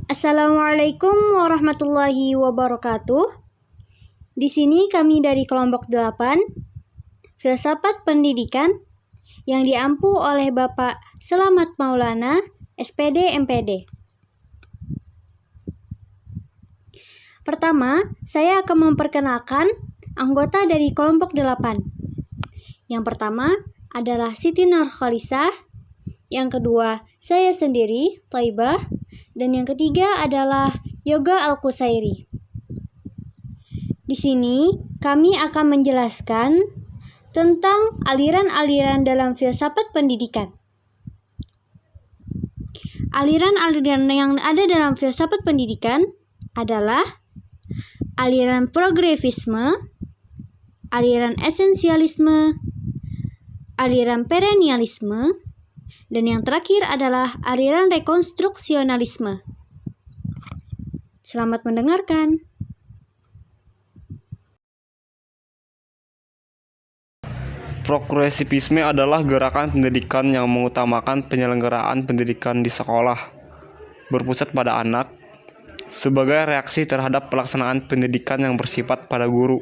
Assalamualaikum warahmatullahi wabarakatuh. Di sini kami dari kelompok 8, Filsafat Pendidikan, yang diampu oleh Bapak Selamat Maulana, SPD MPD. Pertama, saya akan memperkenalkan anggota dari kelompok 8. Yang pertama adalah Siti Nurkhalisah, yang kedua saya sendiri, Thaibah, dan yang ketiga adalah Yoga Al-Qusairi. Di sini kami akan menjelaskan tentang aliran-aliran dalam filsafat pendidikan. Aliran-aliran yang ada dalam filsafat pendidikan adalah aliran progresifisme, aliran esensialisme, aliran perennialisme, dan yang terakhir adalah aliran rekonstruksionalisme. Selamat mendengarkan. Progresivisme adalah gerakan pendidikan yang mengutamakan penyelenggaraan pendidikan di sekolah, berpusat pada anak, sebagai reaksi terhadap pelaksanaan pendidikan yang bersifat pada guru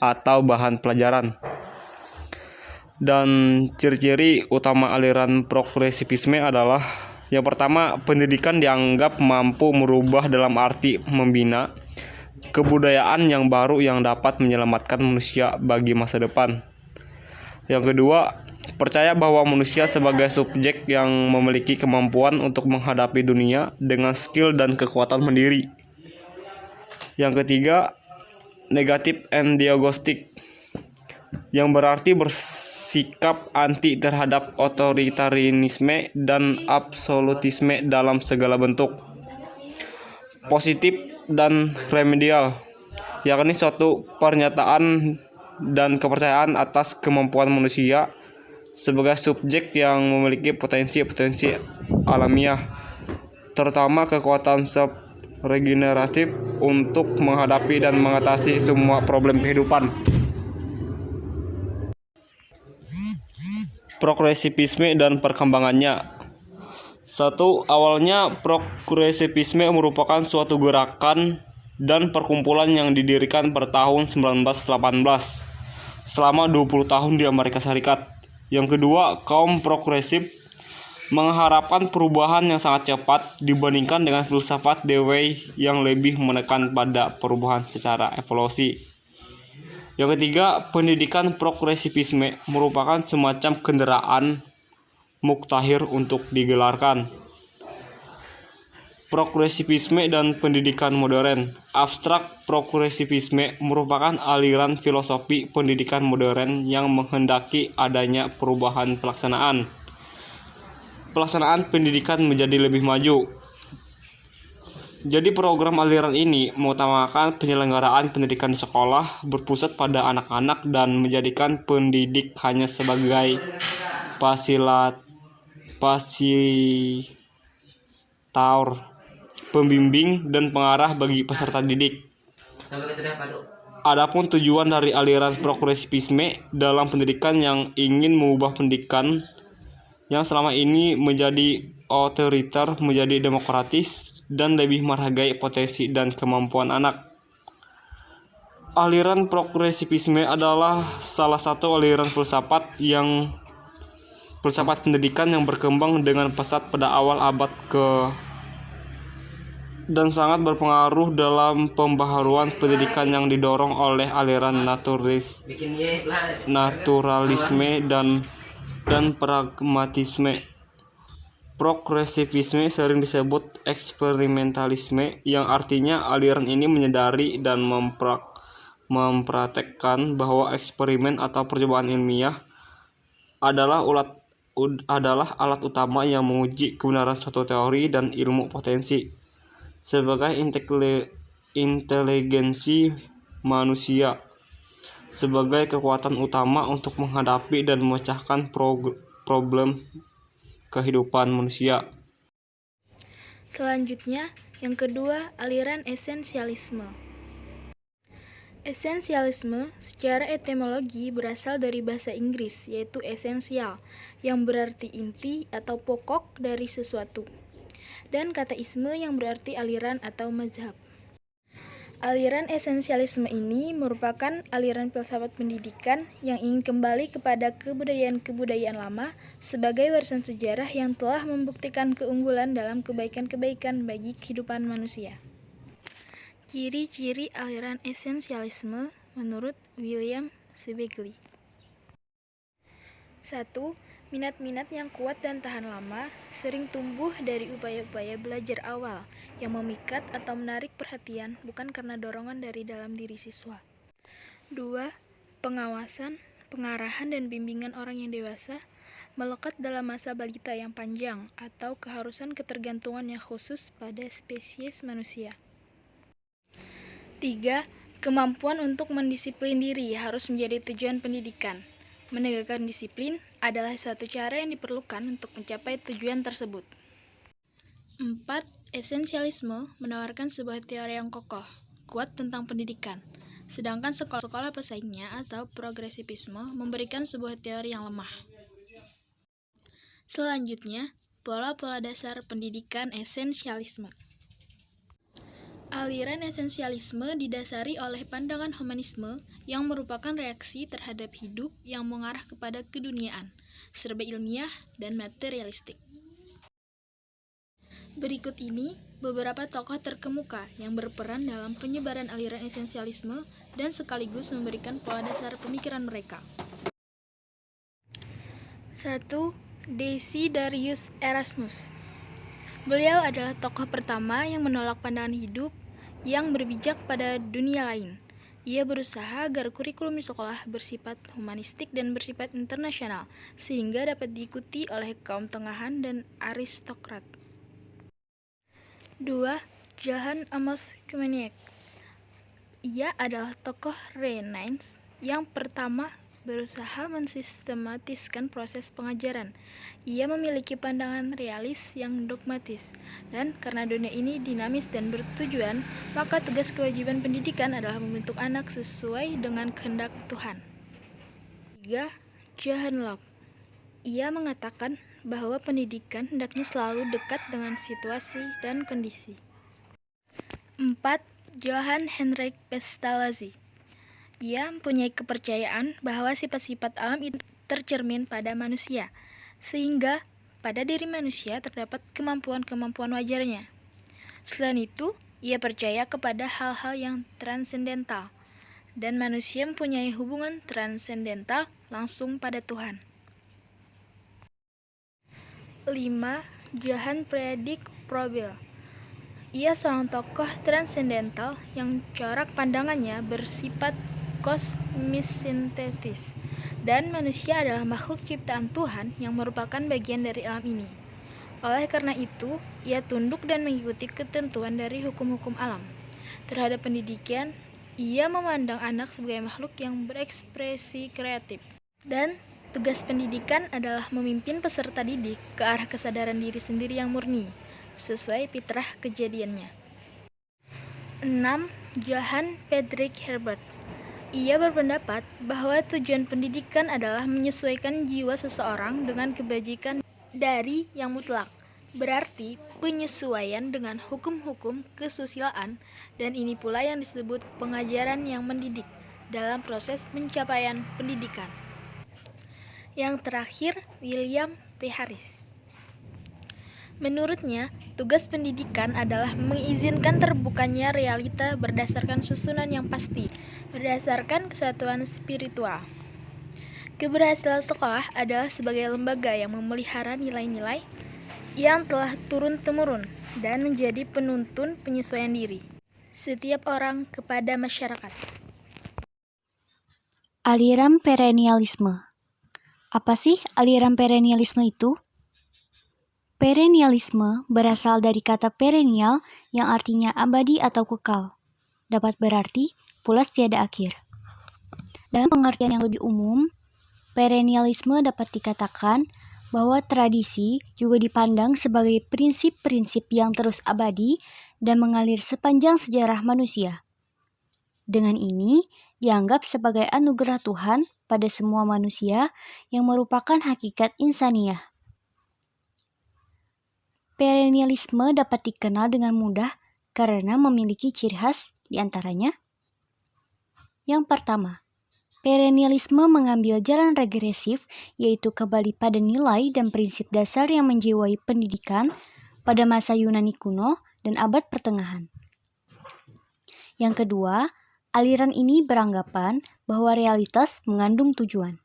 atau bahan pelajaran. Dan ciri-ciri utama aliran progresivisme adalah: yang pertama, pendidikan dianggap mampu merubah dalam arti membina kebudayaan yang baru yang dapat menyelamatkan manusia bagi masa depan. Yang kedua, percaya bahwa manusia sebagai subjek yang memiliki kemampuan untuk menghadapi dunia dengan skill dan kekuatan mandiri. Yang ketiga, negatif and diagnostik, yang berarti bersikap anti terhadap otoritarianisme dan absolutisme dalam segala bentuk. Positif dan remedial, yakni suatu pernyataan dan kepercayaan atas kemampuan manusia sebagai subjek yang memiliki potensi-potensi alamiah, terutama kekuatan regeneratif untuk menghadapi dan mengatasi semua problem kehidupan. Progresivisme dan perkembangannya. 1. Awalnya progresivisme merupakan suatu gerakan dan perkumpulan yang didirikan pada tahun 1918 selama 20 tahun di Amerika Serikat. Yang kedua, kaum progresif mengharapkan perubahan yang sangat cepat dibandingkan dengan filsafat Dewey yang lebih menekan pada perubahan secara evolusi. Yang ketiga, pendidikan progresivisme merupakan semacam kendaraan muktahir untuk digelarkan. Progresivisme dan pendidikan modern. Abstrak progresivisme merupakan aliran filosofi pendidikan modern yang menghendaki adanya perubahan pelaksanaan pendidikan menjadi lebih maju. Jadi program aliran ini mengutamakan penyelenggaraan pendidikan di sekolah, berpusat pada anak-anak dan menjadikan pendidik hanya sebagai fasilitator, pembimbing dan pengarah bagi peserta didik. Adapun tujuan dari aliran progresivisme dalam pendidikan yang ingin mengubah pendidikan yang selama ini menjadi otoriter menjadi demokratis dan lebih menghargai potensi dan kemampuan anak. Aliran progresivisme adalah salah satu aliran filsafat pendidikan yang berkembang dengan pesat pada awal abad dan sangat berpengaruh dalam pembaharuan pendidikan yang didorong oleh aliran naturalisme dan pragmatisme. Progresivisme sering disebut eksperimentalisme, yang artinya aliran ini menyadari dan mempraktekkan bahwa eksperimen atau percobaan ilmiah adalah alat utama yang menguji kebenaran suatu teori dan ilmu potensi sebagai inteligensi manusia sebagai kekuatan utama untuk menghadapi dan memecahkan problem kehidupan manusia. Selanjutnya, yang kedua, aliran esensialisme. Esensialisme secara etimologi berasal dari bahasa Inggris, yaitu esensial, yang berarti inti atau pokok dari sesuatu. dan kataisme yang berarti aliran atau mazhab. Aliran esensialisme ini merupakan aliran filsafat pendidikan yang ingin kembali kepada kebudayaan-kebudayaan lama sebagai warisan sejarah yang telah membuktikan keunggulan dalam kebaikan-kebaikan bagi kehidupan manusia. Ciri-ciri aliran esensialisme menurut William Sebagli. 1. Minat-minat yang kuat dan tahan lama sering tumbuh dari upaya-upaya belajar awal yang memikat atau menarik perhatian bukan karena dorongan dari dalam diri siswa. 2. Pengawasan, pengarahan, dan bimbingan orang yang dewasa melekat dalam masa balita yang panjang atau keharusan ketergantungan yang khusus pada spesies manusia. 3. Kemampuan untuk mendisiplin diri harus menjadi tujuan pendidikan. Menegakkan disiplin adalah suatu cara yang diperlukan untuk mencapai tujuan tersebut. 4. Esensialisme menawarkan sebuah teori yang kokoh, kuat tentang pendidikan, sedangkan sekolah-sekolah pesaingnya atau progresivisme memberikan sebuah teori yang lemah. Selanjutnya, pola-pola dasar pendidikan esensialisme. Aliran esensialisme didasari oleh pandangan humanisme yang merupakan reaksi terhadap hidup yang mengarah kepada keduniaan, serba ilmiah dan materialistik. Berikut ini beberapa tokoh terkemuka yang berperan dalam penyebaran aliran esensialisme dan sekaligus memberikan pola dasar pemikiran mereka. 1. Desiderius Erasmus. Beliau adalah tokoh pertama yang menolak pandangan hidup yang berbijak pada dunia lain. Ia berusaha agar kurikulum di sekolah bersifat humanistik dan bersifat internasional, sehingga dapat diikuti oleh kaum tengahan dan aristokrat. 2. Johann Amos Koenigsegg. Ia adalah tokoh Renaissance yang pertama berusaha mensistematiskan proses pengajaran. Ia memiliki pandangan realis yang dogmatis, dan karena dunia ini dinamis dan bertujuan, maka tugas kewajiban pendidikan adalah membentuk anak sesuai dengan kehendak Tuhan. 3. John Locke. Ia mengatakan bahwa pendidikan hendaknya selalu dekat dengan situasi dan kondisi. 4. Johann Heinrich Pestalozzi. Ia mempunyai kepercayaan bahwa sifat-sifat alam itu tercermin pada manusia, sehingga pada diri manusia terdapat kemampuan-kemampuan wajarnya. Selain itu, ia percaya kepada hal-hal yang transendental, dan manusia mempunyai hubungan transendental langsung pada Tuhan. 5. Johann Friedrich Froebel. Ia seorang tokoh transendental yang corak pandangannya bersifat kosmis-sintetis, dan manusia adalah makhluk ciptaan Tuhan yang merupakan bagian dari alam ini. Oleh karena itu, ia tunduk dan mengikuti ketentuan dari hukum-hukum alam. Terhadap pendidikan, ia memandang anak sebagai makhluk yang berekspresi kreatif, dan tugas pendidikan adalah memimpin peserta didik ke arah kesadaran diri sendiri yang murni, sesuai fitrah kejadiannya. 6. Johann Friedrich Herbert. Ia berpendapat bahwa tujuan pendidikan adalah menyesuaikan jiwa seseorang dengan kebajikan dari yang mutlak, berarti penyesuaian dengan hukum-hukum kesusilaan, dan ini pula yang disebut pengajaran yang mendidik dalam proses pencapaian pendidikan. Yang terakhir, William P. Harris. Menurutnya, tugas pendidikan adalah mengizinkan terbukanya realita berdasarkan susunan yang pasti, berdasarkan kesatuan spiritual. Keberhasilan sekolah adalah sebagai lembaga yang memelihara nilai-nilai yang telah turun-temurun dan menjadi penuntun penyesuaian diri setiap orang kepada masyarakat. Aliran perennialisme. Apa sih aliran perennialisme itu? Perennialisme berasal dari kata perennial yang artinya abadi atau kekal. Dapat berarti pulas tiada akhir. Dalam pengertian yang lebih umum, perennialisme dapat dikatakan bahwa tradisi juga dipandang sebagai prinsip-prinsip yang terus abadi dan mengalir sepanjang sejarah manusia. Dengan ini, dianggap sebagai anugerah Tuhan pada semua manusia yang merupakan hakikat insaniah. Perennialisme dapat dikenal dengan mudah karena memiliki ciri khas di antaranya. Yang pertama, perennialisme mengambil jalan regresif, yaitu kembali pada nilai dan prinsip dasar yang menjiwai pendidikan pada masa Yunani kuno dan abad pertengahan. Yang kedua, aliran ini beranggapan bahwa realitas mengandung tujuan.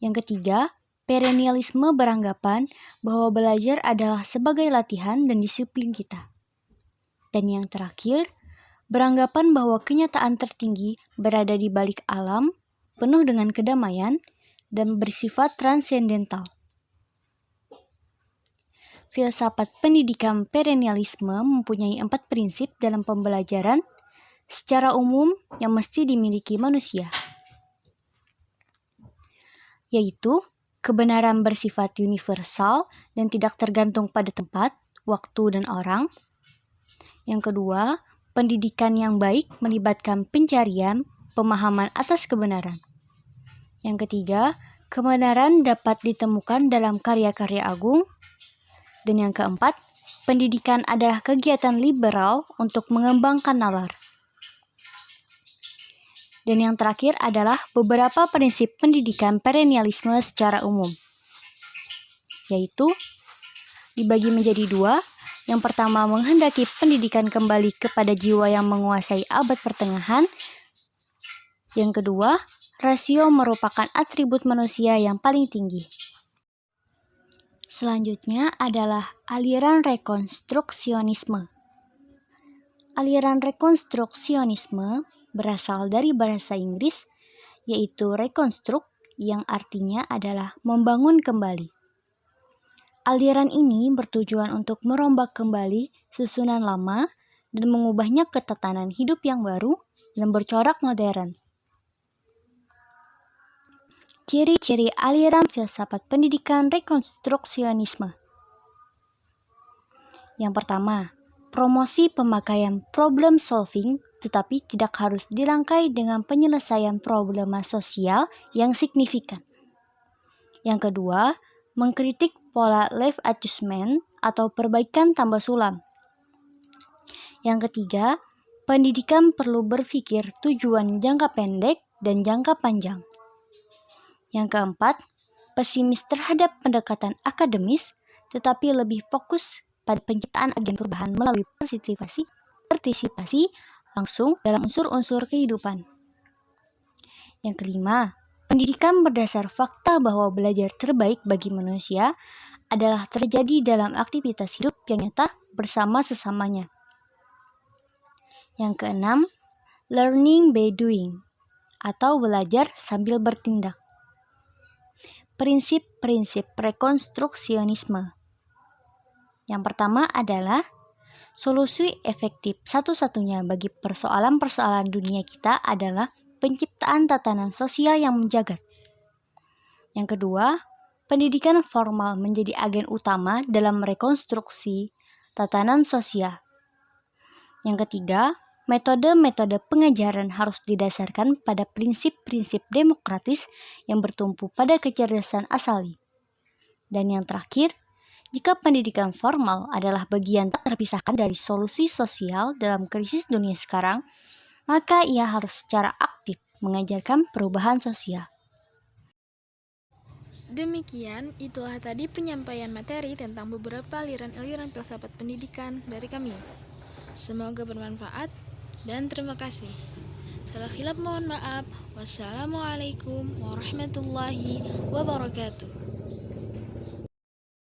Yang ketiga, perennialisme beranggapan bahwa belajar adalah sebagai latihan dan disiplin kita. Dan yang terakhir, beranggapan bahwa kenyataan tertinggi berada di balik alam, penuh dengan kedamaian, dan bersifat transendental. Filsafat pendidikan perennialisme mempunyai 4 prinsip dalam pembelajaran secara umum yang mesti dimiliki manusia, yaitu kebenaran bersifat universal dan tidak tergantung pada tempat, waktu, dan orang. Yang kedua, pendidikan yang baik melibatkan pencarian, pemahaman atas kebenaran. Yang ketiga, kebenaran dapat ditemukan dalam karya-karya agung. Dan yang keempat, pendidikan adalah kegiatan liberal untuk mengembangkan nalar. Dan yang terakhir adalah beberapa prinsip pendidikan perennialisme secara umum, yaitu dibagi menjadi 2. Yang pertama, menghendaki pendidikan kembali kepada jiwa yang menguasai abad pertengahan. Yang kedua, rasio merupakan atribut manusia yang paling tinggi. Selanjutnya adalah aliran rekonstruksionisme. Aliran rekonstruksionisme berasal dari bahasa Inggris, yaitu reconstruct, yang artinya adalah membangun kembali. Aliran ini bertujuan untuk merombak kembali susunan lama dan mengubahnya ke tatanan hidup yang baru dan bercorak modern. Ciri-ciri aliran filsafat pendidikan rekonstruksionisme. Yang pertama, promosi pemakaian problem solving, tetapi tidak harus dirangkai dengan penyelesaian problema sosial yang signifikan. Yang kedua, mengkritik pola life adjustment atau perbaikan tambah sulam. Yang ketiga, pendidikan perlu berpikir tujuan jangka pendek dan jangka panjang. Yang keempat, pesimis terhadap pendekatan akademis, tetapi lebih fokus pada penciptaan agen perubahan melalui partisipasi langsung dalam unsur-unsur kehidupan. Yang kelima, pendidikan berdasar fakta bahwa belajar terbaik bagi manusia adalah terjadi dalam aktivitas hidup yang nyata bersama sesamanya. Yang keenam, learning by doing atau belajar sambil bertindak. Prinsip-prinsip rekonstruksionisme. Yang pertama adalah solusi efektif satu-satunya bagi persoalan-persoalan dunia kita adalah penciptaan tatanan sosial yang menjagat. Yang kedua, pendidikan formal menjadi agen utama dalam rekonstruksi tatanan sosial. Yang ketiga, metode-metode pengajaran harus didasarkan pada prinsip-prinsip demokratis yang bertumpu pada kecerdasan asali. Dan yang terakhir, jika pendidikan formal adalah bagian tak terpisahkan dari solusi sosial dalam krisis dunia sekarang, maka ia harus secara aktif mengajarkan perubahan sosial. Demikian, itulah tadi penyampaian materi tentang beberapa aliran-aliran filsafat pendidikan dari kami. Semoga bermanfaat dan terima kasih. Salah khilaf mohon maaf. Wassalamualaikum warahmatullahi wabarakatuh.